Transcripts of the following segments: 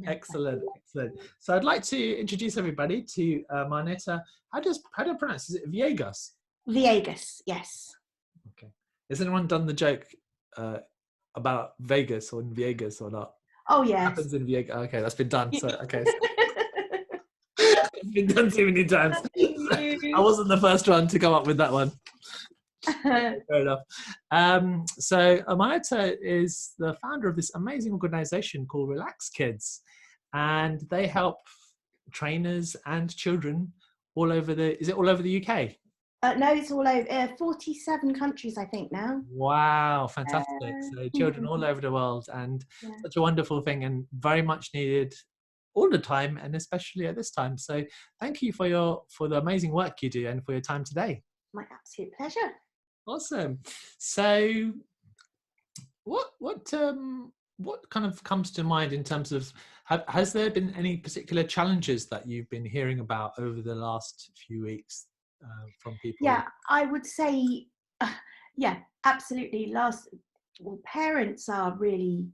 Excellent, excellent. So I'd like to introduce everybody to Marneta. How do you pronounce? Is it Viegas? Viegas, yes. Okay. Has anyone done the joke about Vegas or in Viegas or not? Oh, What yes. happens in Viegas? Okay, that's been done. So okay, it's been done too many times. I wasn't the first one to come up with that one. Fair enough. So Marneta is the founder of this amazing organization called Relax Kids, and they help trainers and children all over is it all over the UK? No, it's all over 47 countries, I think, now. Wow, fantastic. So children all over the world, and such a wonderful thing and very much needed all the time, and especially at this time. So thank you for the amazing work you do and for your time today. My absolute pleasure. Awesome. So what kind of comes to mind in terms of has there been any particular challenges that you've been hearing about over the last few weeks from people? Yeah, I would say, yeah, absolutely. Parents are really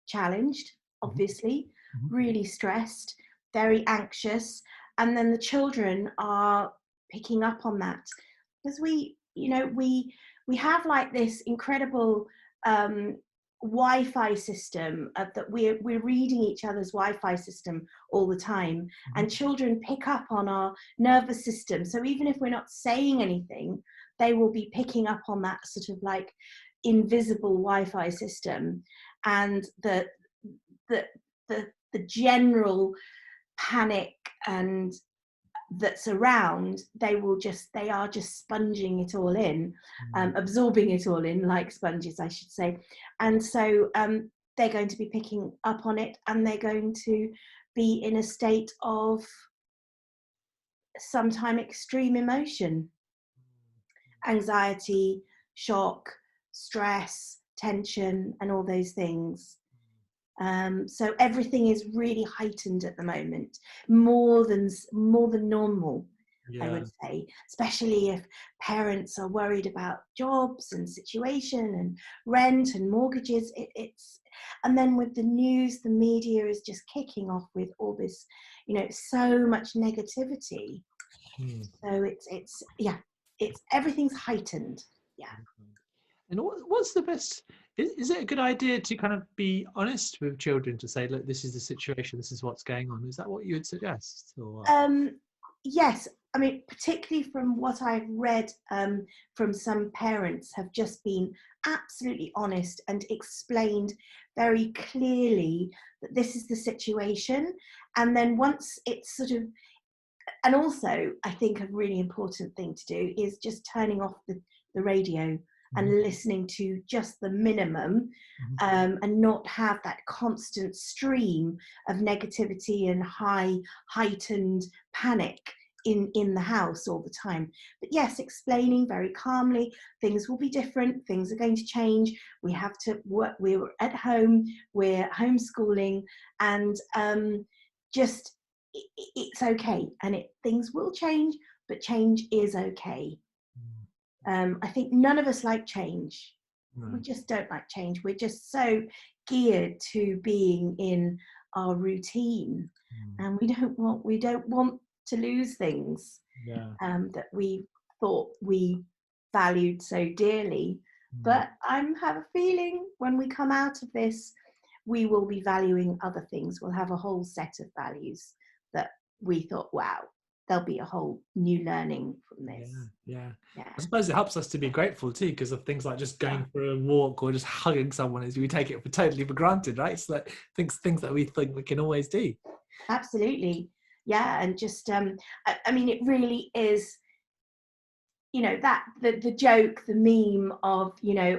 challenged, obviously, really stressed, very anxious, and then the children are picking up on that because we have like this incredible Wi-Fi system that we're reading each other's Wi-Fi system all the time, and children pick up on our nervous system. So even if we're not saying anything, they will be picking up on that sort of like invisible Wi-Fi system, and the general panic and that's around. They are just sponging it all in, absorbing it all in like sponges, I should say. And so they're going to be picking up on it, and they're going to be in a state of sometimes extreme emotion, anxiety, shock, stress, tension, and all those things. So everything is really heightened at the moment, more than normal, I would say, especially if parents are worried about jobs and situation and rent and mortgages. And then with the news, the media is just kicking off with all this, so much negativity. So it's everything's heightened. Yeah. And what's the best? Is it a good idea to kind of be honest with children to say, look, this is the situation, this is what's going on? Is that what you would suggest? Or? Yes. I mean, particularly from what I've read from some parents have just been absolutely honest and explained very clearly that this is the situation. And then once it's sort of, and also I think a really important thing to do is just turning off the radio and listening to just the minimum, and not have that constant stream of negativity and heightened panic in the house all the time. But yes, explaining very calmly, things will be different, things are going to change, we have to work, we're at home, we're homeschooling, and just it's okay, and things will change, but change is okay. I think none of us like change. We just don't like change. We're just so geared to being in our routine, and we don't want to lose things that we thought we valued so dearly. But I have a feeling when we come out of this, we will be valuing other things. We'll have a whole set of values that we thought, wow, there'll be a whole new learning from this. Yeah. I suppose it helps us to be grateful too, because of things like just going for a walk or just hugging someone, as we take it totally for granted, right? It's like things that we think we can always do. Absolutely. Yeah. And just I mean, it really is, that the joke, the meme of,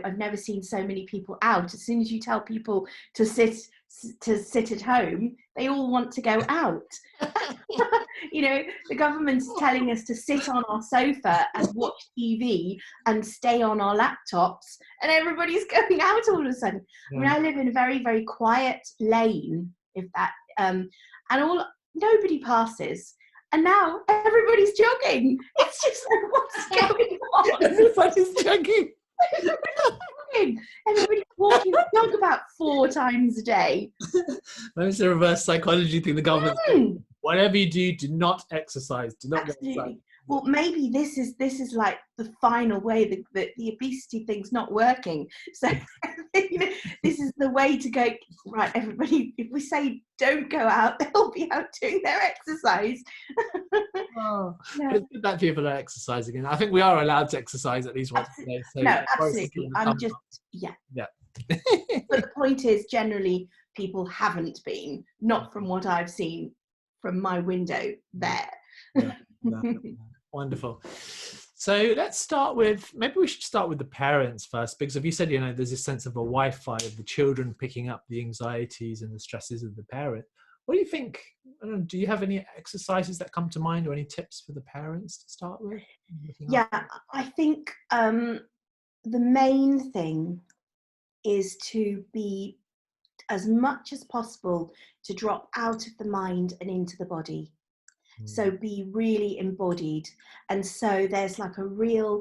I've never seen so many people out. As soon as you tell people to sit at home, they all want to go out. The government's telling us to sit on our sofa and watch TV and stay on our laptops, and everybody's going out all of a sudden. I mean, I live in a very, very quiet lane, if that, and nobody passes. And now everybody's jogging. It's just like, what's going on? Everybody's jogging. Everybody's walking the dog about 4 times a day. Maybe it's a reverse psychology thing. The government, whatever you do, do not exercise. Do not Absolutely. exercise. Well, maybe this is like the final way that the obesity thing's not working. So this is the way to go. Right, everybody. If we say don't go out, they'll be out doing their exercise. Oh, yeah. It's good that people are exercising, and I think we are allowed to exercise at least once a day. So no, absolutely. I'm just yeah. But the point is, generally, people haven't been. Not from what I've seen from my window there. Wonderful. So let's start with, maybe we should start with the parents first, because if you said, there's this sense of a Wi-Fi of the children picking up the anxieties and the stresses of the parent. What do you think? Do you have any exercises that come to mind or any tips for the parents to start with? Yeah, I think the main thing is to be, as much as possible, to drop out of the mind and into the body. So be really embodied. And so there's like a real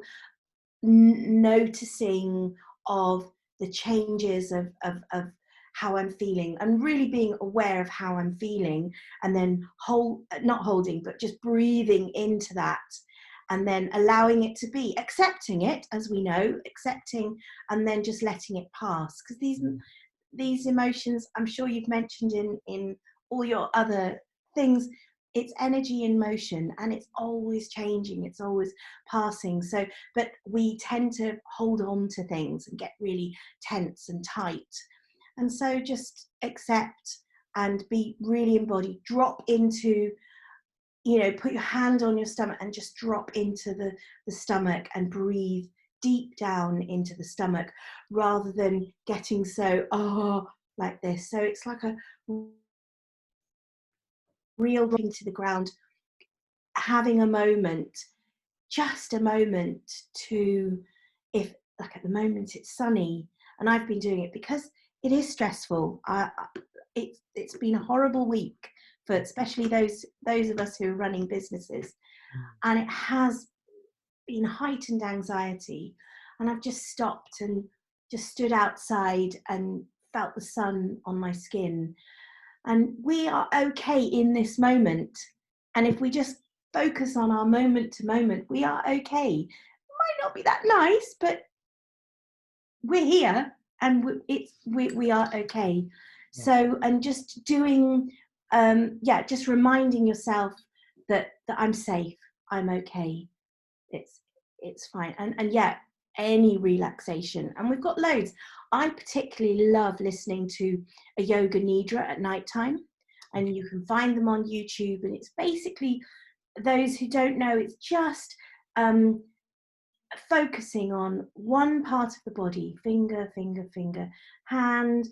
noticing of the changes of how I'm feeling, and really being aware of how I'm feeling, and then not holding, but just breathing into that, and then allowing it to be, accepting it, as we know, accepting, and then just letting it pass. Because these emotions, I'm sure you've mentioned in all your other things, it's energy in motion, and it's always changing, it's always passing. So, but we tend to hold on to things and get really tense and tight. And so just accept and be really embodied. Drop into, put your hand on your stomach and just drop into the stomach and breathe deep down into the stomach, rather than getting so, like this. So it's like a real into the ground, having a moment, just a moment to, if like at the moment it's sunny, and I've been doing it because it is stressful. It's been a horrible week for especially those of us who are running businesses, and it has been heightened anxiety, and I've just stopped and just stood outside and felt the sun on my skin. And we are okay in this moment. And if we just focus on our moment to moment, we are okay. It might not be that nice, but we're here, and we are okay. Yeah. So, and just doing, just reminding yourself that I'm safe, I'm okay, it's fine. And yeah, any relaxation, and we've got loads. I particularly love listening to a yoga nidra at nighttime, and you can find them on YouTube. And it's basically, those who don't know, it's just focusing on one part of the body, finger, hand,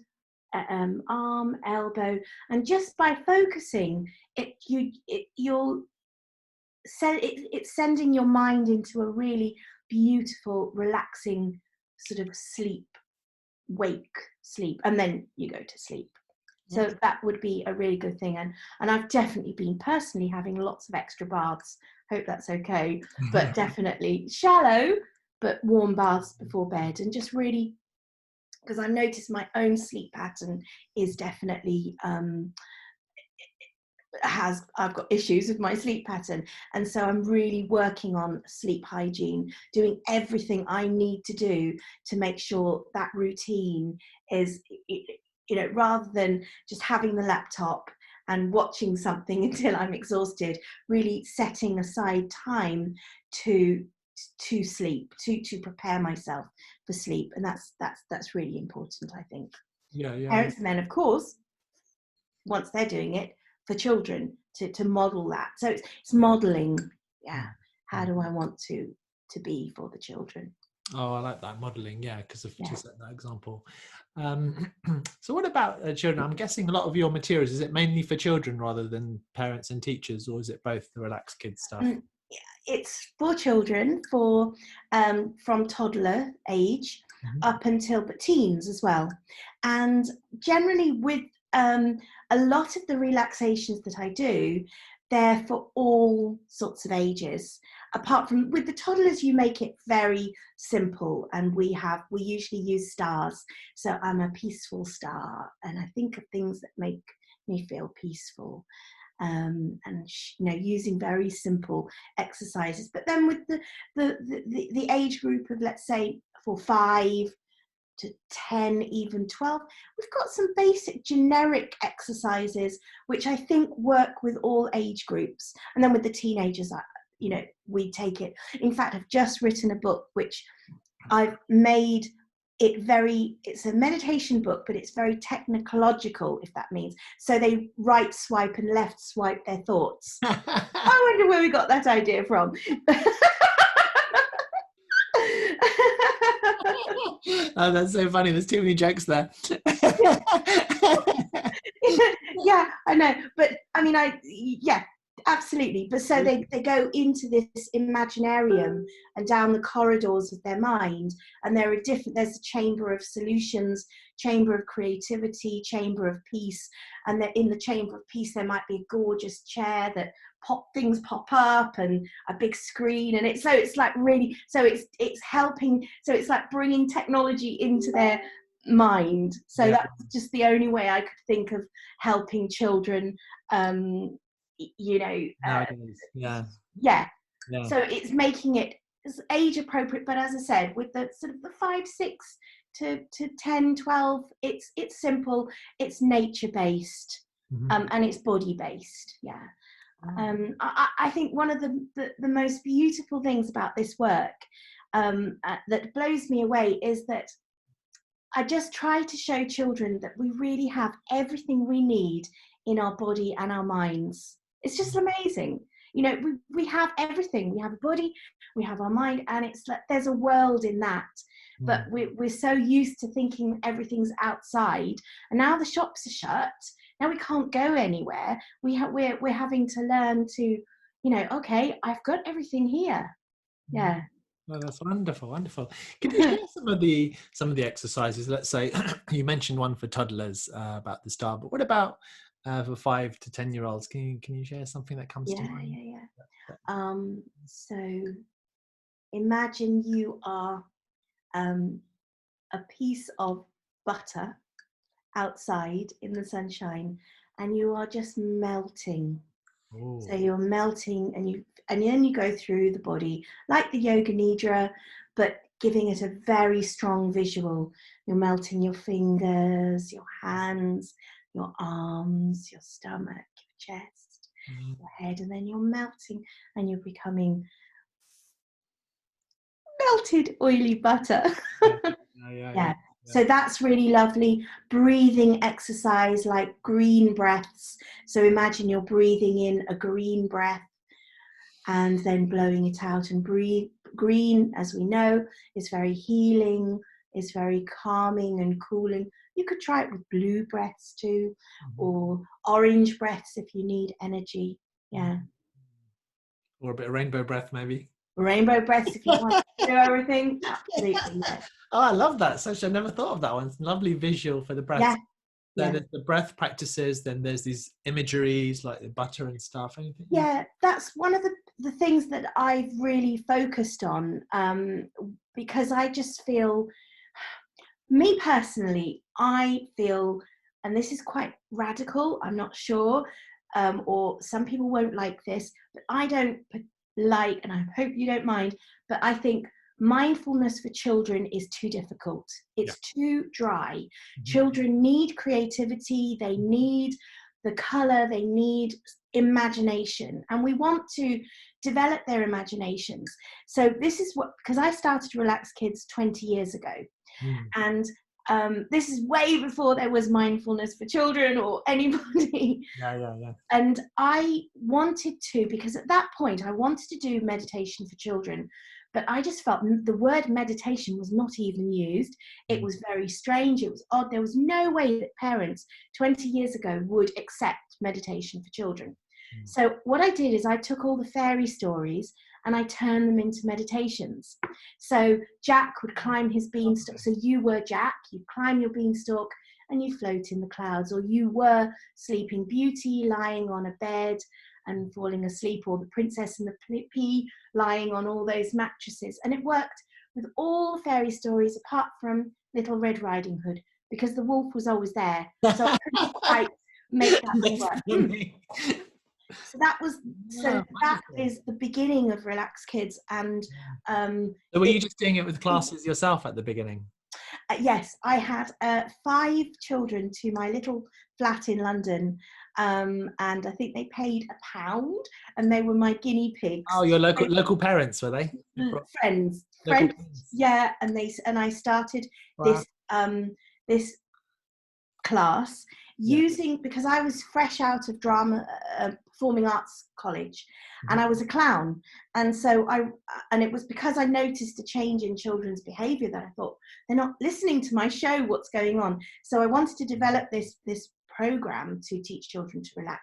arm, elbow, and just by focusing it's sending your mind into a really beautiful, relaxing sort of wake sleep, and then you go to sleep. So that would be a really good thing. And I've definitely been personally having lots of extra baths. Hope that's okay. But definitely shallow, but warm baths before bed. And just really, because I've noticed my own sleep pattern is definitely, I've got issues with my sleep pattern. And so I'm really working on sleep hygiene, doing everything I need to do to make sure that routine is, rather than just having the laptop and watching something until I'm exhausted, really setting aside time to sleep, to prepare myself for sleep. And that's really important, I think. Yeah. Parents, and then of course, once they're doing it, for children to model that. So it's modeling. Yeah. How do I want to be for the children? Oh, I like that modeling. Yeah, because of to set that example. So what about children? I'm guessing a lot of your materials, is it mainly for children rather than parents and teachers, or is it both the Relaxed Kids stuff? It's for children, for from toddler age up until teens as well. And generally with a lot of the relaxations that I do, they're for all sorts of ages. Apart from with the toddlers, you make it very simple, and we usually use stars. So I'm a peaceful star, and I think of things that make me feel peaceful. And using very simple exercises. But then with the age group of, let's say, for 5 to 10, even 12, we've got some basic generic exercises which I think work with all age groups. And then with the teenagers, we take it. In fact, I've just written a book which I've made it's a meditation book, but it's very technological, if that means. So they right swipe and left swipe their thoughts. I wonder where we got that idea from. Oh, that's so funny. There's too many jokes there. Yeah, I know. But I mean, absolutely. But so they go into this imaginarium and down the corridors of there's a chamber of solutions, chamber of creativity, chamber of peace. And in the chamber of peace, there might be a gorgeous chair that things pop up, and a big screen. And it's like helping. So it's like bringing technology into their mind. So that's just the only way I could think of helping children. So it's making it age appropriate, but as I said, with the sort of the 5, 6 to 10, 12, it's simple, it's nature based, and it's body based. I think one of the most beautiful things about this work that blows me away is that I just try to show children that we really have everything we need in our body and our minds. It's just amazing. We have everything. We have a body, we have our mind, and it's like there's a world in that. But we're so used to thinking everything's outside, and now the shops are shut. Now we can't go anywhere. We're having to learn to, okay, I've got everything here. Yeah. Oh, that's wonderful, wonderful. Can you share some of the exercises? Let's say you mentioned one for toddlers about the star, but what about for 5 to 10-year-olds? Can you share something that comes to mind? So imagine you are a piece of butter outside in the sunshine, and you are just melting. Ooh. So you're melting, and then you go through the body like the yoga nidra, but giving it a very strong visual. You're melting your fingers, your hands, your arms, your stomach, your chest, your head, and then you're melting, and you're becoming melted oily butter. Yeah. So that's really lovely. Breathing exercise like green breaths. So imagine you're breathing in a green breath and then blowing it out. And green, as we know, is very healing, is very calming and cooling. You could try it with blue breaths too, or orange breaths if you need energy. Yeah. Or a bit of rainbow breath, maybe. Rainbow breaths if you want to do everything. Absolutely. Yeah. Oh, I love that. I never thought of that one. It's a lovely visual for the breath. Yeah. So there's the breath practices, then there's these imageries like the butter and stuff. Anything? Yeah, that's one of the things that I've really focused on, because I just feel, me personally, I feel, and this is quite radical, I'm not sure, or some people won't like this, but I don't like, and I hope you don't mind, but I think mindfulness for children is too difficult. It's too dry. Children need creativity, they need the color, they need imagination, and we want to develop their imaginations. So this is because I started Relax Kids 20 years ago, and this is way before there was mindfulness for children or anybody. And I wanted to, because at that point I wanted to do meditation for children, but I just felt the word meditation was not even used. It was very strange. It was odd. There was no way that parents 20 years ago would accept meditation for children. So what I did is I took all the fairy stories and I turned them into meditations. So Jack would climb his beanstalk. So you were Jack, you'd climb your beanstalk and you float in the clouds, or you were Sleeping Beauty lying on a bed and falling asleep, or the Princess and the Pea lying on all those mattresses. And it worked with all the fairy stories apart from Little Red Riding Hood, because the wolf was always there, so I couldn't quite make that one work. So that is the beginning of Relax Kids. And so were you just doing it with classes yourself at the beginning? Yes, I had 5 children to my little flat in London, and I think they paid £1, and they were my guinea pigs. Oh, your local parents, were they? Friends, yeah. And I started this this class using, because I was fresh out of drama, performing arts college, and I was a clown, and so it was because I noticed a change in children's behaviour that I thought, they're not listening to my show, what's going on? So I wanted to develop this program to teach children to relax,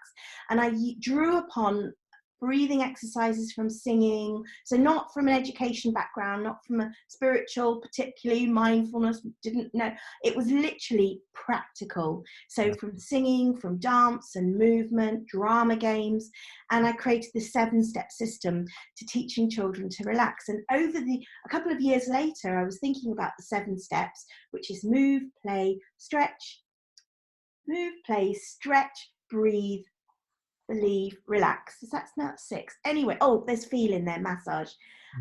and I drew upon breathing exercises from singing, so not from an education background, not from a spiritual, particularly mindfulness, didn't know, it was literally practical. So from singing, from dance and movement, drama games, and I created this 7-step system to teaching children to relax. And a couple of years later, I was thinking about the 7 steps, which is move, play, stretch, breathe, believe, relax. So that's not 6. Anyway, there's feel in there, massage.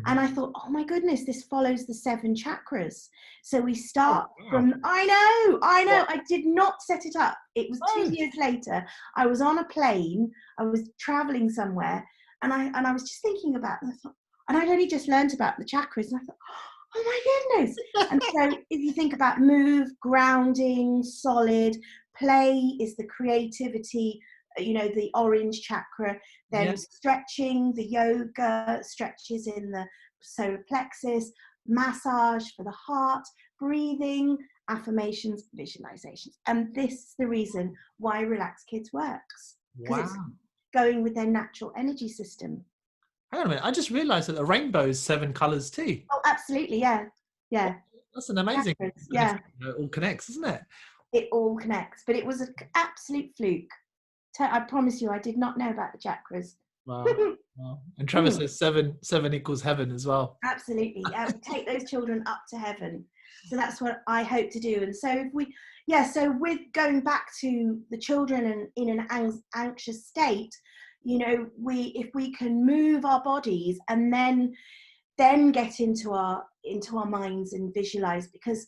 And I thought, oh my goodness, this follows the 7 chakras. So we start from, I know, I did not set it up. It was 2 years later. I was on a plane, I was traveling somewhere, and I was just thinking about it, and I thought, and I'd only just learned about the chakras, and I thought, oh my goodness. And so if you think about move, grounding, solid, play is the creativity, the orange chakra, then stretching, the yoga stretches in the solar plexus, massage for the heart, breathing, affirmations, visualizations. And this is the reason why Relax Kids works, because it's going with their natural energy system. Hang on a minute, I just realized that the rainbow is 7 colors too. Oh, absolutely, yeah. That's an amazing chakras, it all connects, isn't it? It all connects, but it was an absolute fluke. I promise you, I did not know about the chakras. Wow. And Trevor says 7 equals heaven as well. Absolutely. Take those children up to heaven. So that's what I hope to do. And so so with going back to the children and in an anxious state, if we can move our bodies and then get into our minds and visualize, because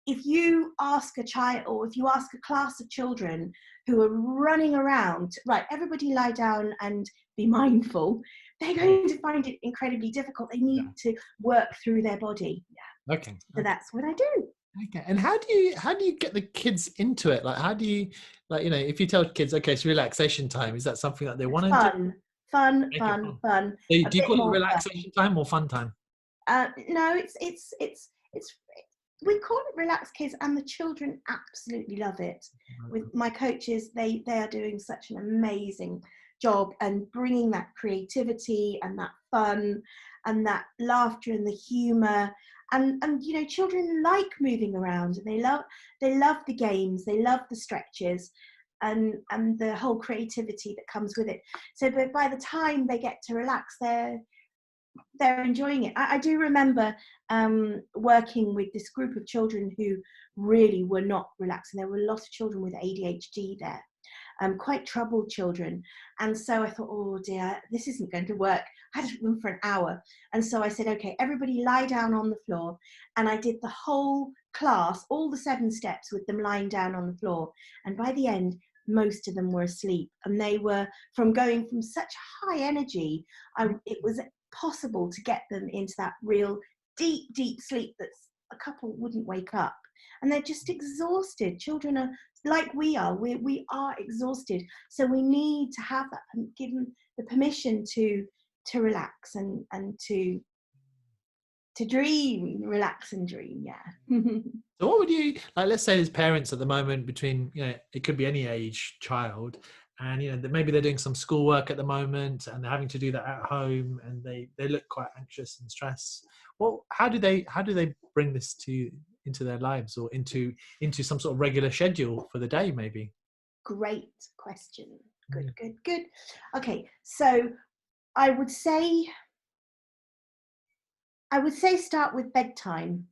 if you ask a child, or if you ask a class of children who are running around, right, everybody lie down and be mindful, they're going to find it incredibly difficult. They need to work through their body. Okay. So that's what I do. Okay. And how do you get the kids into it? Like, how do you, if you tell kids, okay, it's relaxation time, is that something that they want to do? Fun. So do you call it relaxation time or fun time? No, it's we call it Relax Kids, and the children absolutely love it. With my coaches, they are doing such an amazing job and bringing that creativity and that fun and that laughter and the humor, and children like moving around, and they love the games, they love the stretches, and the whole creativity that comes with it. So but by the time they get to relax, they're enjoying it. I do remember working with this group of children who really were not relaxing. There were a lot of children with ADHD there, quite troubled children. And so I thought, oh dear, this isn't going to work. I had them for an hour. And so I said, okay, everybody lie down on the floor. And I did the whole class, all the 7 steps with them lying down on the floor. And by the end, most of them were asleep. And they were, from going from such high energy, it was possible to get them into that real deep sleep that a couple wouldn't wake up. And they're just exhausted. Children are like we are. We are exhausted. So we need to have that, give them the permission to relax and to dream, relax and dream. So what would you, let's say there's parents at the moment between, it could be any age child, and maybe they're doing some schoolwork at the moment and they're having to do that at home, and they look quite anxious and stressed. Well, how do they bring this into their lives, or into some sort of regular schedule for the day, maybe? Great question. Good, Yeah. good, good. Okay, so I would say start with bedtime,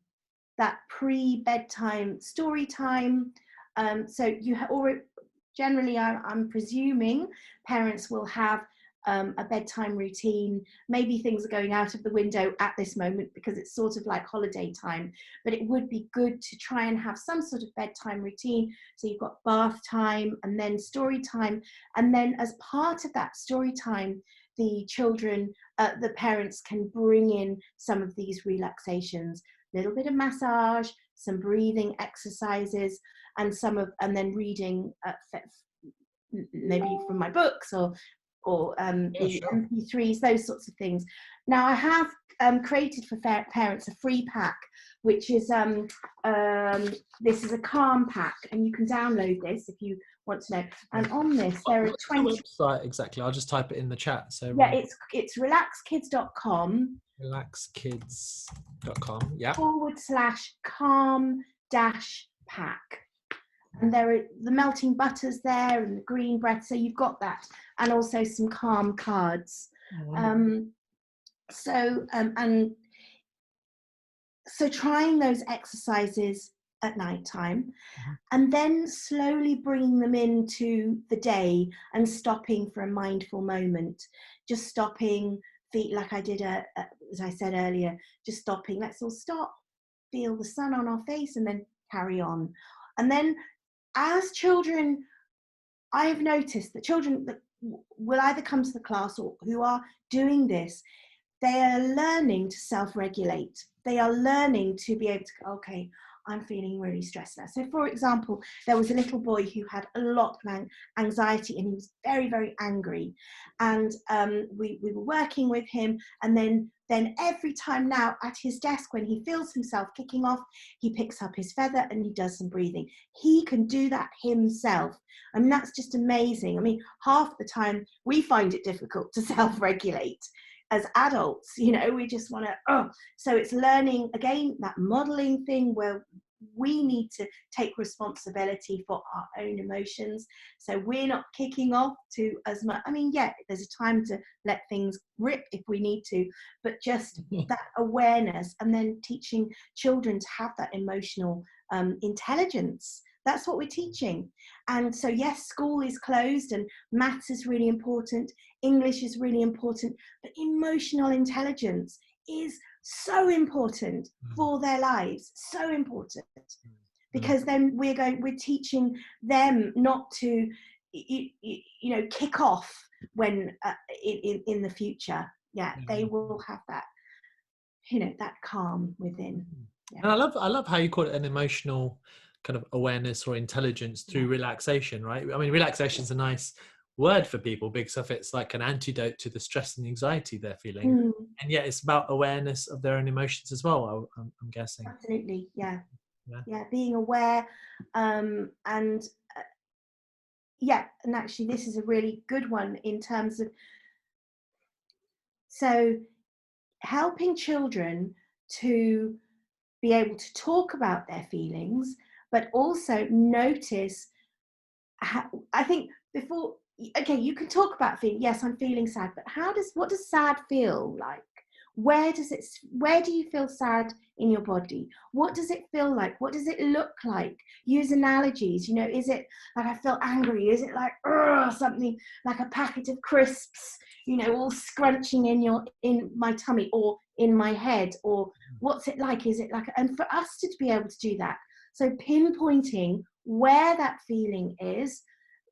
that pre-bedtime story time. So you already, generally, I'm presuming parents will have a bedtime routine. Maybe things are going out of the window at this moment because it's sort of like holiday time, but it would be good to try and have some sort of bedtime routine. So you've got bath time and then story time, and then as part of that story time, the children, the parents can bring in some of these relaxations, a little bit of massage, some breathing exercises, and then reading maybe from my books or Yeah, the sure. MP3s, those sorts of things. Now I have created for parents a free pack, which is this is a calm pack, and you can download this if you want to know. And on this there are What's 20. the website exactly? I'll just type it in the chat. So Yeah, it's relaxkids.com relaxkids.com. Yeah. /calm pack. And there are the melting butters there and the green breath, so you've got that, and also some calm cards. So trying those exercises at night time, and then slowly bringing them into the day and stopping for a mindful moment, just stopping, feet like I did as I said earlier, just stopping, let's all stop, feel the sun on our face, and then carry on. And then as children, I have noticed that children that will either come to the class or who are doing this, they are learning to self-regulate. They are learning to be able to go, okay, I'm feeling really stressed now. So for example, there was a little boy who had a lot of anxiety, and he was very, very angry. And we were working with him, and then every time now at his desk, when he feels himself kicking off, he picks up his feather and he does some breathing. He can do that himself. I mean, that's just amazing. I mean, half the time we find it difficult to self-regulate as adults, we just want to, so it's learning again, that modeling thing where we need to take responsibility for our own emotions, so we're not kicking off to as much. I mean, yeah, there's a time to let things rip if we need to, but just that awareness, and then teaching children to have that emotional intelligence. That's what we're teaching. And so yes, school is closed, and maths is really important, English is really important, but emotional intelligence is so important for their lives, so important, because then we're teaching them not to kick off when in the future. They will have that that calm within. And I love how you call it an emotional kind of awareness or intelligence through relaxation, right? I mean, relaxation is a nice word for people because of it's like an antidote to the stress and anxiety they're feeling, and yet it's about awareness of their own emotions as well. I'm guessing. Absolutely, yeah, being aware, and actually this is a really good one in terms of helping children to be able to talk about their feelings, but also notice how, I think before, okay, you can talk about feeling, yes, I'm feeling sad, but what does sad feel like? Where do you feel sad in your body? What does it feel like? What does it look like? Use analogies, is it like I feel angry? Is it like something like a packet of crisps, all scrunching in my tummy or in my head? Or what's it like? Is it like, and for us to be able to do that, so pinpointing where that feeling is,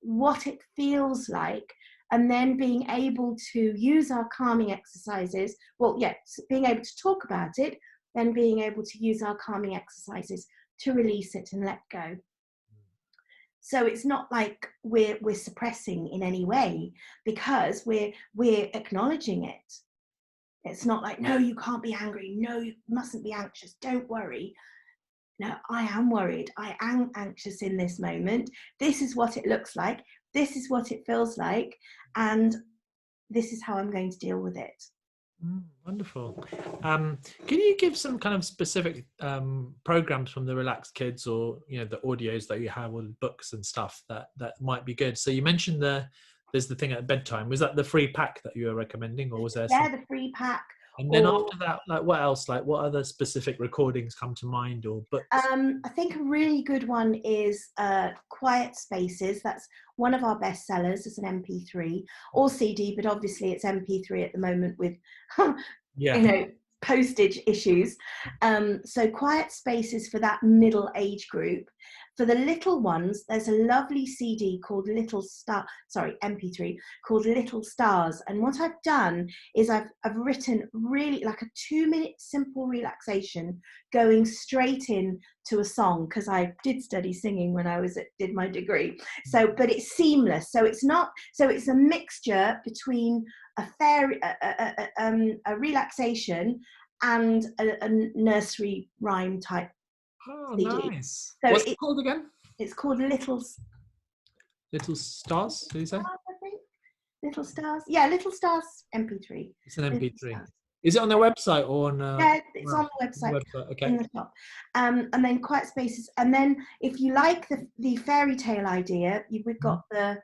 what it feels like, and then being able to use our calming exercises. Well, yes, being able to talk about it, then being able to use our calming exercises to release it and let go. So it's not like we're suppressing in any way, because we're acknowledging it. It's not like, no, you can't be angry. No, you mustn't be anxious. Don't worry. No, I am worried. I am anxious in this moment. This is what it looks like. This is what it feels like. And this is how I'm going to deal with it. Wonderful. Can you give some kind of specific programs from the Relaxed Kids, or the audios that you have, or the books and stuff that might be good? So you mentioned there's the thing at bedtime. Was that the free pack that you were recommending, or was there some? Yeah, the free pack. And then Or after that, like what else? Like what other specific recordings come to mind, or books? I think a really good one is Quiet Spaces. That's one of our best sellers. It's an MP3 or CD, but obviously it's MP3 at the moment with, Yeah. postage issues. So Quiet Spaces for that middle age group. For the little ones, there's a lovely CD called MP3 called Little Stars. And what I've done is I've written really like a 2-minute simple relaxation going straight in to a song, because I did study singing when I did my degree. So, but it's seamless. So it's a mixture between a relaxation and a nursery rhyme type Oh, CD. nice. So What's it called again? it's called Little Stars, did you say? Stars, I think. Little Stars. Yeah, Little Stars MP3. It's an Little MP3. Stars. Is it on their website or on? Yeah, it's on the website. Okay. In the top. And then Quiet Spaces. And then if you like the fairy tale idea, we've got the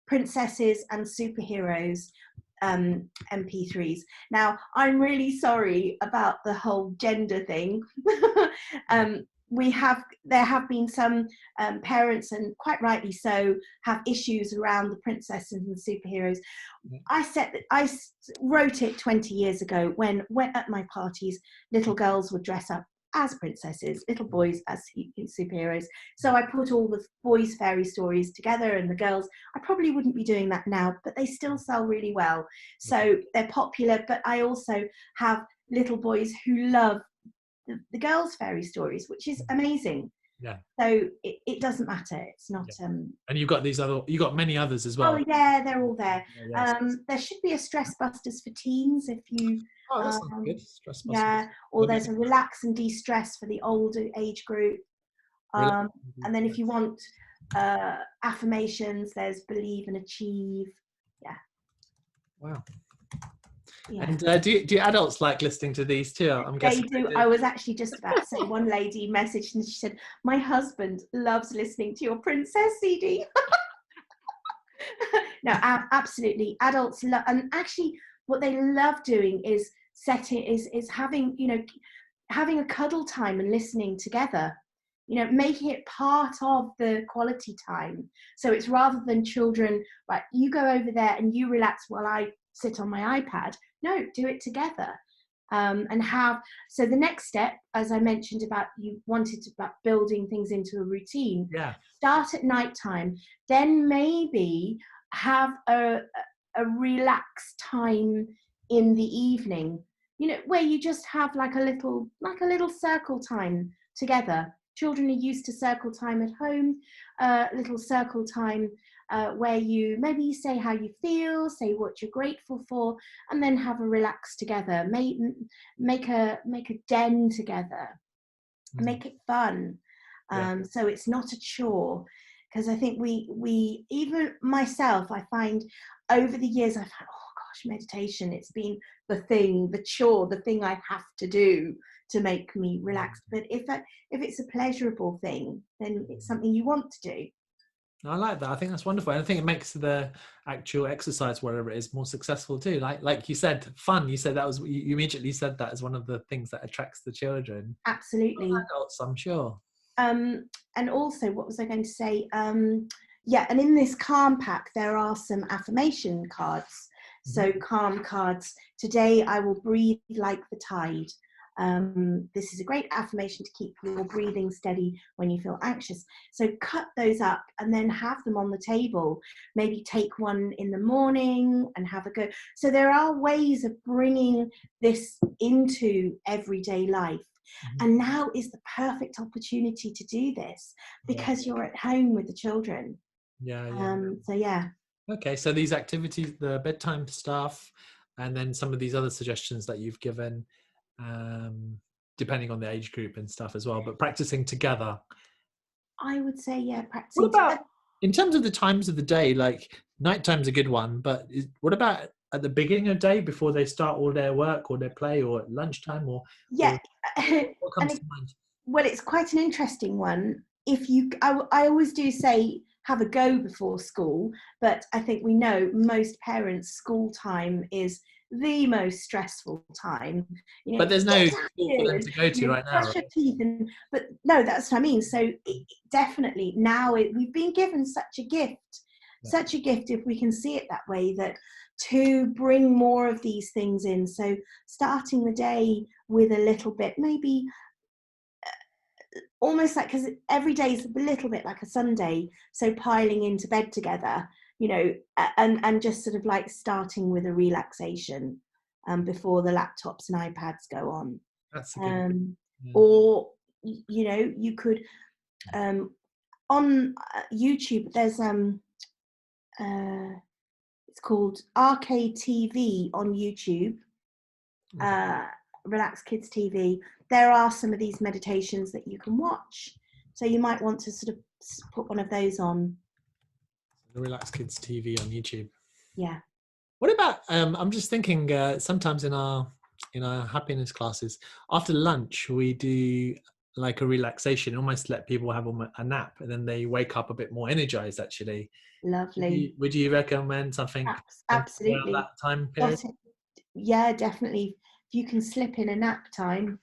princesses and superheroes MP3s. Now, I'm really sorry about the whole gender thing. There have been some parents, and quite rightly so, have issues around the princesses and superheroes. I wrote it 20 years ago when at my parties, little girls would dress up as princesses, little boys as superheroes. So I put all the boys' fairy stories together, and the girls, I probably wouldn't be doing that now, but they still sell really well. So they're popular, but I also have little boys who love the girls' fairy stories, which is amazing. Yeah. So it doesn't matter. It's not. And you've got many others as well. Oh yeah, they're all there. Yeah. There should be a Stress Busters for teens if you. Oh, that sounds good. Stress Busters. Yeah, or there's a Relax and De-Stress for the older age group. And then if you want affirmations, there's Believe and Achieve. Yeah. Wow. Yeah. And do adults like listening to these too? I'm guessing they do. I was actually just about to say, one lady messaged and she said, my husband loves listening to your princess CD. No, absolutely. Adults love, and actually what they love doing is having, having a cuddle time and listening together, making it part of the quality time. So it's rather than children, right, you go over there and you relax while I sit on my iPad. No, do it together. So the next step, as I mentioned about you wanted to about building things into a routine, start at nighttime, then maybe have a relaxed time in the evening, where you just have like a little circle time together. Children are used to circle time at home, little circle time where you say how you feel, say what you're grateful for, and then have a relax together. Make a den together, make it fun. So it's not a chore, because I think we even myself, I find over the years I've had, oh gosh, meditation, it's been the chore, the thing I have to do to make me relaxed. But if it's a pleasurable thing, then it's something you want to do. I like that. I think that's wonderful. And I think it makes the actual exercise, whatever it is, more successful too. Like you said, fun. You said you immediately said that as one of the things that attracts the children. Absolutely. Adults, I'm sure. And also, what was I going to say? And in this Calm pack, there are some affirmation cards. So Calm cards. Today, I will breathe like the tide. This is a great affirmation to keep your breathing steady when you feel anxious. So cut those up and then have them on the table. Maybe take one in the morning and have a go. So there are ways of bringing this into everyday life. And now is the perfect opportunity to do this because you're at home with the children. Okay, so these activities, the bedtime stuff, and then some of these other suggestions that you've given, depending on the age group and stuff as well, but practicing together. I would say, practicing together. In terms of the times of the day, like nighttime's a good one, but what about at the beginning of the day before they start all their work or their play, or at lunchtime, Yeah. or what And comes to mind? well, it's quite an interesting one. I always do say have a go before school, but I think we know most parents' school time is the most stressful time. You know, But there's no get school for here them and to go to right now, brush right? your teeth, but no, that's what I mean. So definitely now we've been given such a gift, Yeah. such a gift if we can see it that way, that to bring more of these things in. So starting the day with a little bit, maybe almost like, because every day is a little bit like a Sunday, so piling into bed together, and just sort of like starting with a relaxation before the laptops and iPads go on. That's a good one. Yeah. Or you could on YouTube there's it's called Arcade TV on YouTube. Relax Kids TV. There are some of these meditations that you can watch, so you might want to sort of put one of those on. The Relax Kids TV on YouTube. Yeah. What about I'm just thinking sometimes in our happiness classes after lunch we do like a relaxation, almost let people have a nap, and then they wake up a bit more energized actually. Lovely. Would you recommend something around Absolutely. that time period? Yeah, definitely. If you can slip in a nap time.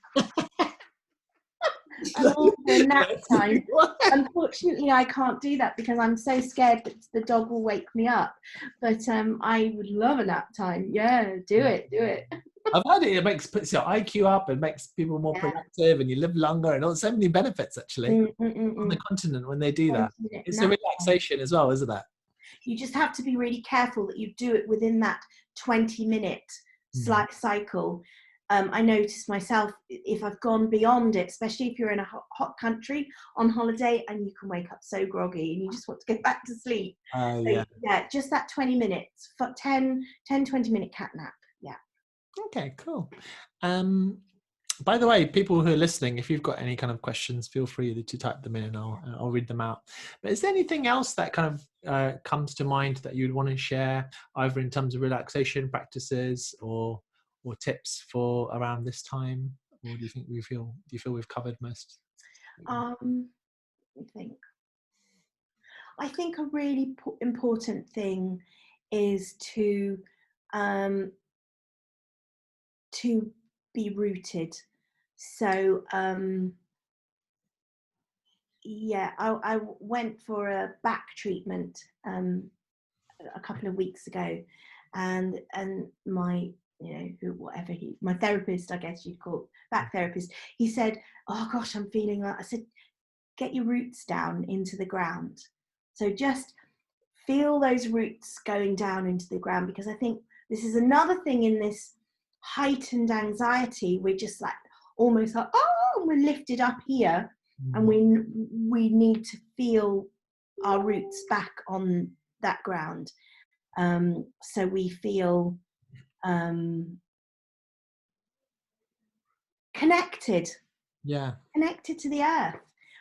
I'm all for a nap time. Unfortunately, I can't do that because I'm so scared that the dog will wake me up. But I would love a nap time. Yeah, do it. I've heard it puts your IQ up, it makes people more productive, and you live longer, and so many benefits actually on the continent when they do that. It's a relaxation as well, isn't it? You just have to be really careful that you do it within that 20-minute cycle. I noticed myself, if I've gone beyond it, especially if you're in a hot country on holiday and you can wake up so groggy and you just want to go back to sleep. So, just that 20 minutes, 10-20 minute cat nap. Yeah. Okay, cool. By the way, people who are listening, if you've got any kind of questions, feel free to type them in and I'll read them out. But is there anything else that kind of comes to mind that you'd want to share, either in terms of relaxation practices or tips for around this time? Or do you feel we've covered most? I think a really important thing is to be rooted. So I went for a back treatment a couple of weeks ago, and my my therapist, I guess you'd call back therapist, he said, oh gosh, I'm feeling like, I said, get your roots down into the ground. So just feel those roots going down into the ground, because I think this is another thing in this heightened anxiety. We're just like almost like, oh, we're lifted up here, and we need to feel our roots back on that ground, so we feel connected to the earth,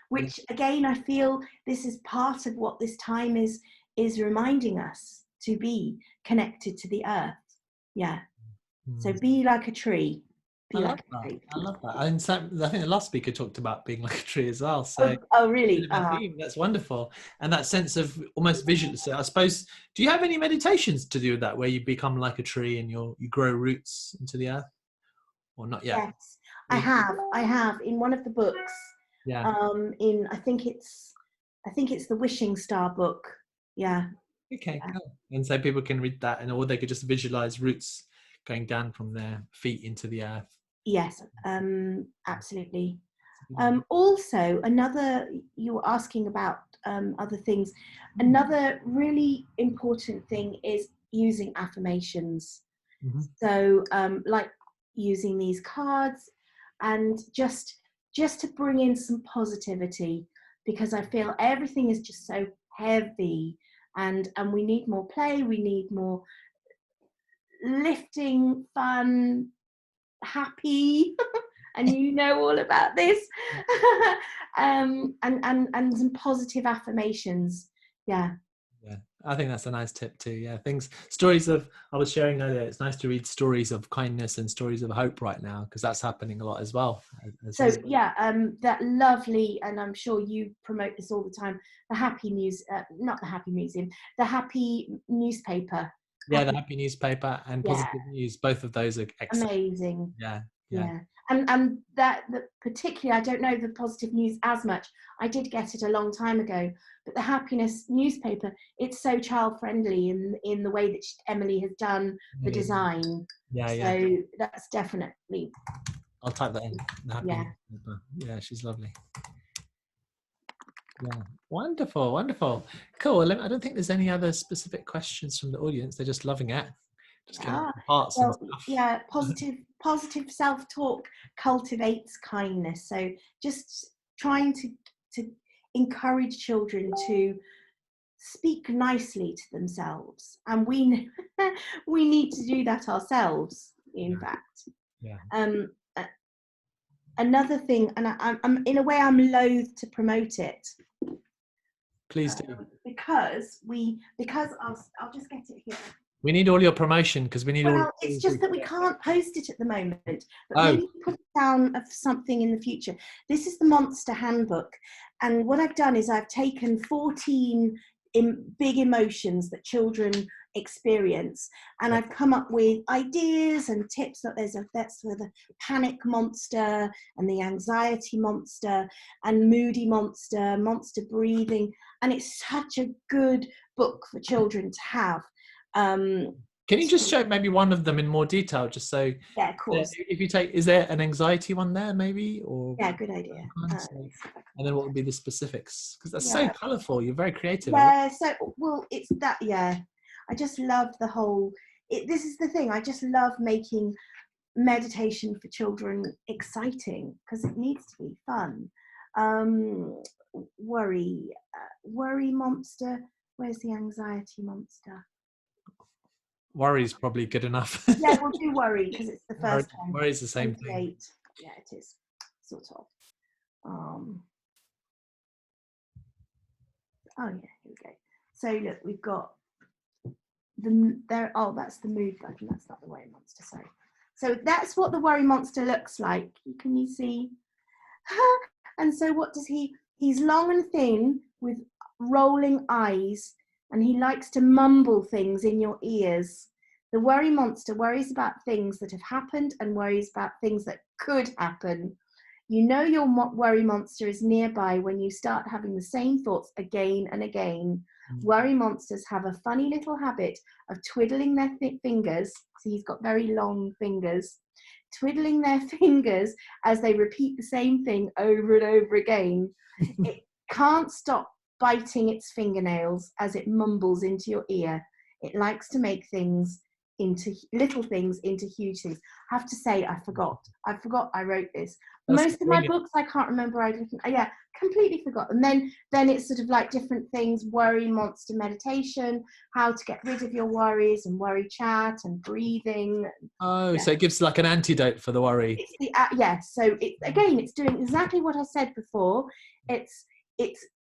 which again I feel this is part of what this time is reminding us, to be connected to the earth. So be like a tree. I love that. And I think the last speaker talked about being like a tree as well. So really? That's wonderful. And that sense of almost visual. So I suppose, do you have any meditations to do with that, where you become like a tree and you grow roots into the earth, or not yet? Yes, I have in one of the books. I think it's the Wishing Star book. Okay, cool. And so people can read that, or they could just visualize roots going down from their feet into the earth. Yes, absolutely. Also, you were asking about other things. Another really important thing is using affirmations. So like using these cards, and just to bring in some positivity, because I feel everything is just so heavy, and we need more play, we need more lifting, fun, happy, and you know all about this. And some positive affirmations. I think that's a nice tip too. Yeah, stories of, I was sharing earlier, it's nice to read stories of kindness and stories of hope right now, because that's happening a lot as well. So yeah, that lovely, and I'm sure you promote this all the time, the Happy not the Happy Museum, the Happy newspaper. Yeah, the Happy newspaper and Yeah. Positive News, both of those are excellent. Amazing. Yeah. And that particularly, I don't know the Positive News as much. I did get it a long time ago, but the Happiness newspaper, it's so child friendly in the way that Emily has done the design. So that's definitely. I'll type that in. The Happy newspaper. Yeah, she's lovely. Yeah, wonderful, cool. I don't think there's any other specific questions from the audience. They're just loving it. Just getting hearts and stuff. Yeah, positive self-talk cultivates kindness. So just trying to encourage children to speak nicely to themselves, and we we need to do that ourselves. In fact, another thing, and I'm in a way I'm loath to promote it. Please do. Because I'll just get it here. We need all your promotion, because we need all. It's just that we can't post it at the moment, but maybe put it down of something in the future. This is the Monster Handbook, and what I've done is I've taken 14 big emotions that children experience, and I've come up with ideas and tips. That that's for the panic monster and the anxiety monster and moody monster, monster breathing, and it's such a good book for children to have. Can you just show maybe one of them in more detail, just so? Yeah, of course. If you take, is there an anxiety one there, maybe, or? Yeah, good idea. And then what would be the specifics? Because that's so colourful. You're very creative. Yeah. So it's that. Yeah, I just love the whole. This is the thing. I just love making meditation for children exciting, because it needs to be fun. Worry monster. Where's the anxiety monster? Worry is probably good enough. Yeah, we'll do worry, because it's the first one. Worry is the same thing. Yeah, it is, sort of. Oh yeah, here we go. So look, we've got that's the mood button. That's not the worry monster. Sorry. So that's what the worry monster looks like. Can you see? And so what does he's long and thin with rolling eyes, and he likes to mumble things in your ears. The worry monster worries about things that have happened and worries about things that could happen. You know your worry monster is nearby when you start having the same thoughts again and again. Worry monsters have a funny little habit of twiddling their fingers. So he's got very long fingers. Twiddling their fingers as they repeat the same thing over and over again. It can't stop biting its fingernails as it mumbles into your ear. It likes to make little things into huge things. I have to say, I forgot I wrote this. Most of my books I can't remember I'd written. Yeah, completely forgot. And then it's sort of like different things: worry monster meditation, how to get rid of your worries, and worry chat and breathing. So it gives like an antidote for the worry. So it's doing exactly what I said before. It's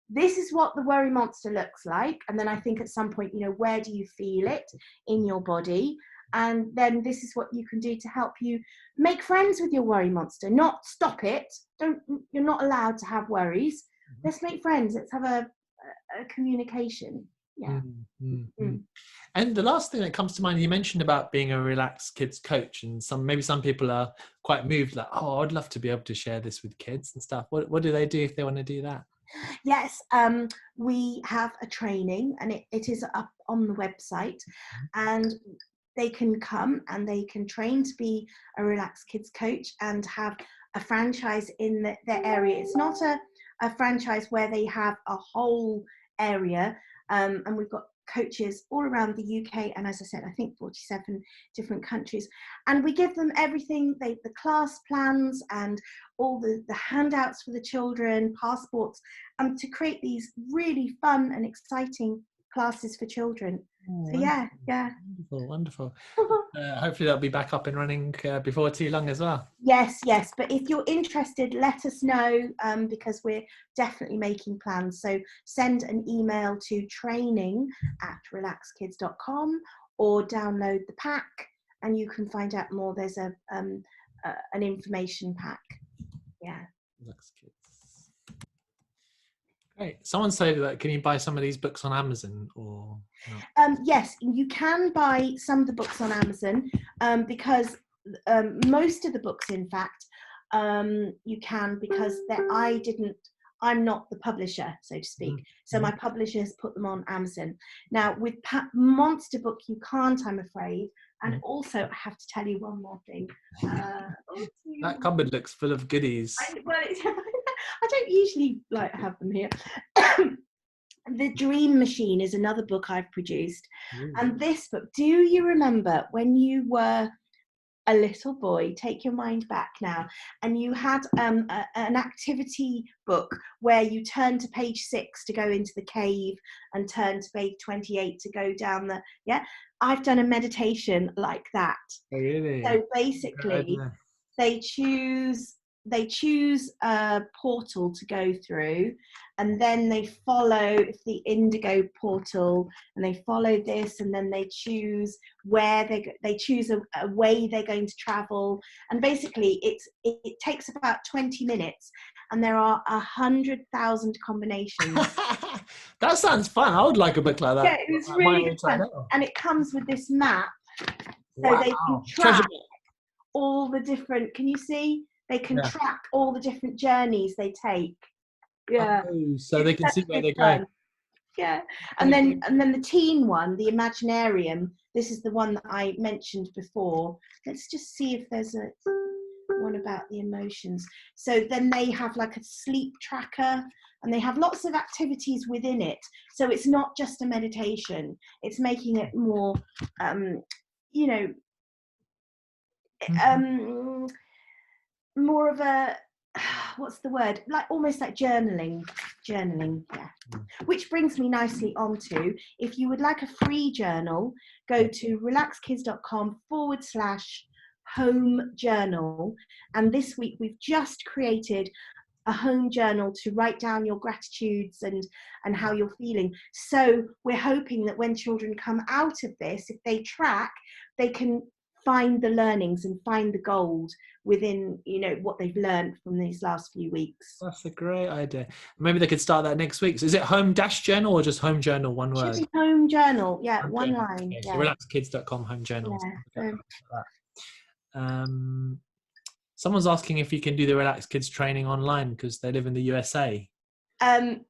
this is what the worry monster looks like, and then I think at some point, where do you feel it in your body? And then this is what you can do to help you make friends with your worry monster. Not stop it. You're not allowed to have worries. Let's make friends. Let's have a communication. Yeah. And the last thing that comes to mind, you mentioned about being a relaxed kids coach, and maybe some people are quite moved, like, oh, I'd love to be able to share this with kids and stuff. What do they do if they want to do that? Yes, we have a training, and it is up on the website, and they can come and they can train to be a relaxed kids coach and have a franchise in their area. It's not a franchise where they have a whole area, and we've got coaches all around the UK, and as I said, I think 47 different countries, and we give them everything, the class plans and all the handouts for the children, passports, to create these really fun and exciting classes for children. So yeah. Wonderful, wonderful. Hopefully that'll be back up and running before too long as well. Yes. But if you're interested, let us know, because we're definitely making plans. So send an email to training@relaxkids.com or download the pack and you can find out more. There's an information pack. Yeah. Relax Kids. Great. Someone said that, can you buy some of these books on Amazon or no? Yes, you can buy some of the books on Amazon, because most of the books, in fact, you can, because I'm not the publisher, so to speak. So my publisher has put them on Amazon. Now with Monster Book, you can't, I'm afraid. And also, I have to tell you one more thing. That cupboard looks full of goodies. I don't usually like have them here. The Dream Machine is another book I've produced. And this book, do you remember when you were a little boy, take your mind back now, and you had an activity book where you turned to page 6 to go into the cave and turn to page 28 to go down the, I've done a meditation like that. Oh, really? So basically they choose a portal to go through, and then they follow the indigo portal, and they follow this, and then they choose where they choose a way they're going to travel, and basically it takes about 20 minutes, and there are 100,000 combinations. That sounds fun. I would like a book like that. Yeah, it was really fun, and it comes with this map, so they can track all the different. Can you see? They can track all the different journeys they take. Yeah. Oh, so they can see where they're going. Yeah. And then the teen one, the Imaginarium, this is the one that I mentioned before. Let's just see if there's a one about the emotions. So then they have like a sleep tracker, and they have lots of activities within it. So it's not just a meditation. It's making it more, more of a, what's the word, like almost like journaling, which brings me nicely on to, if you would like a free journal, go to relaxkids.com/home journal, and this week we've just created a home journal to write down your gratitudes and how you're feeling. So we're hoping that when children come out of this, if they track, they can find the learnings and find the gold within what they've learned from these last few weeks. That's a great idea. Maybe they could start that next week. So is it home-journal or just home journal, one word? Should be home journal, one line. Okay, so relaxkids.com home journal. Someone's asking if you can do the Relax Kids training online because they live in the USA. Send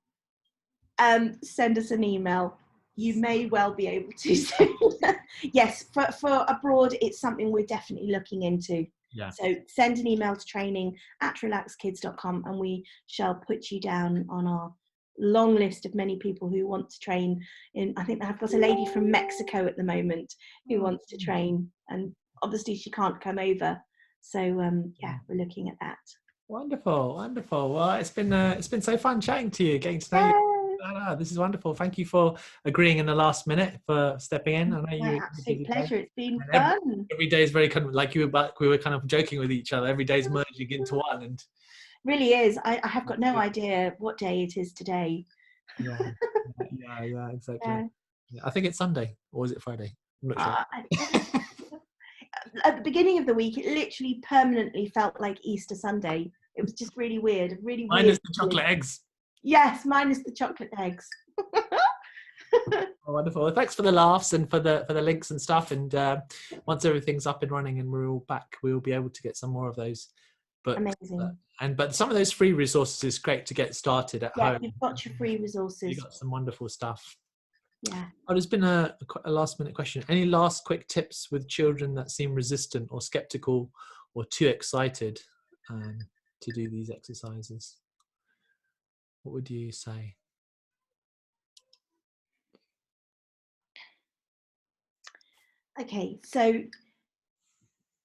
us an email. You may well be able to. Yes, for abroad, it's something we're definitely looking into. Yeah. So send an email to training@relaxkids.com, and we shall put you down on our long list of many people who want to train. I think I've got a lady from Mexico at the moment who wants to train, and obviously she can't come over. So we're looking at that. Wonderful. Well, it's been so fun chatting to you, getting to know you. This is wonderful. Thank you for agreeing in the last minute, for stepping in. I know you. Absolute pleasure. It's been fun. Every day is very kind of like we were kind of joking with each other. Every day is merging into one, and really is. I have got no idea what day it is today. Yeah, exactly. Yeah. I think it's Sunday, or is it Friday? I'm not sure. At the beginning of the week, it literally permanently felt like Easter Sunday. It was just really weird. Minus the chocolate eggs. Yes, minus the chocolate eggs. Oh, wonderful. Well, thanks for the laughs and for the links and stuff. And once everything's up and running and we're all back, we'll be able to get some more of those books. Amazing. But some of those free resources is great to get started at home. You've got your free resources. You've got some wonderful stuff. Yeah. Oh, there's been a last minute question. Any last quick tips with children that seem resistant or skeptical or too excited to do these exercises? What would you say? Okay, so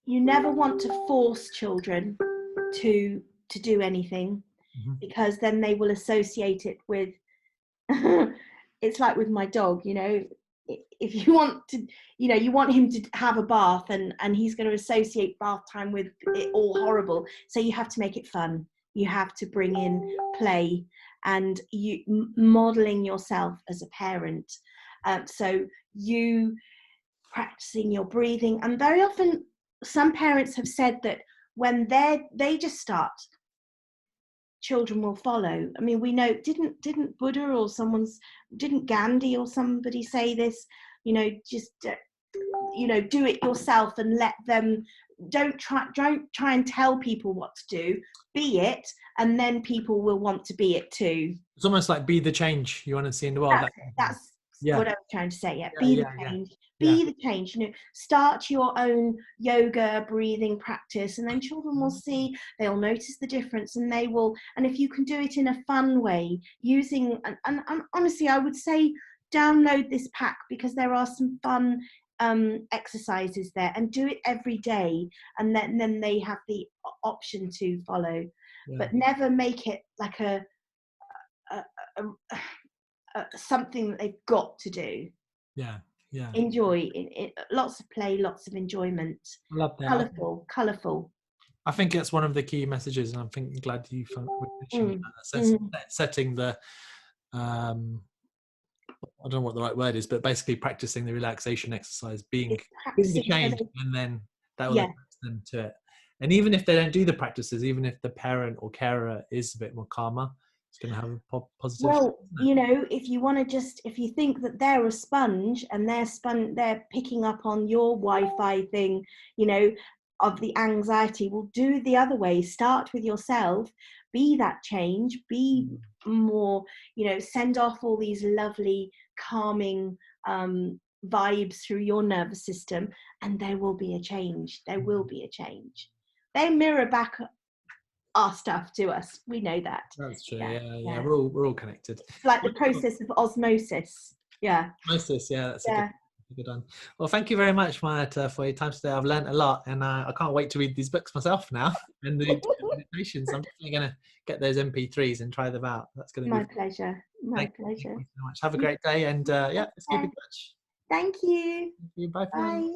you never want to force children to do anything, because then they will associate it with it's like with my dog, if you want to, you want him to have a bath, and he's going to associate bath time with it all horrible. So you have to make it fun. You have to bring in play, and you modeling yourself as a parent. So you practicing your breathing, and very often some parents have said that when they just start, children will follow. I mean, we know, didn't Buddha or didn't Gandhi or somebody say this, just do it yourself and let them, don't try and tell people what to do, be it, and then people will want to be it too. It's almost like be the change you want to see in the world. That's yeah. what I was trying to say. Be the change. Be the change. Start your own yoga breathing practice, and then children will see. They'll notice the difference, and they will. And if you can do it in a fun way, using and honestly, I would say download this pack, because there are some fun exercises there, and do it every day, and then they have the option to follow. But never make it like a something that they've got to do. Enjoy it, lots of play, lots of enjoyment. I love that. Colourful. I think it's one of the key messages, and I'm glad you mentioned that. Setting the I don't know what the right word is, but basically practicing the relaxation exercise, being the change, and then that will attract them to it. And even if they don't do the practices, even if the parent or carer is a bit more calmer, it's going to have a positive. Well, if you think that they're a sponge, and they're picking up on your Wi-Fi thing, of the anxiety, will do the other way. Start with yourself, be that change, be more, send off all these lovely calming vibes through your nervous system, and there will be a change. They mirror back our stuff to us. We know that. That's true. Yeah. We're all connected. It's like the process of osmosis. Osmosis. That's a good one. Well, thank you very much, Marneta, for your time today. I've learned a lot, and I can't wait to read these books myself now, and the meditations. I'm definitely going to get those MP3s and try them out. That's going to be my pleasure. Thank you so much. Have a great day, and let's keep in touch. Thank you. Bye. Bye.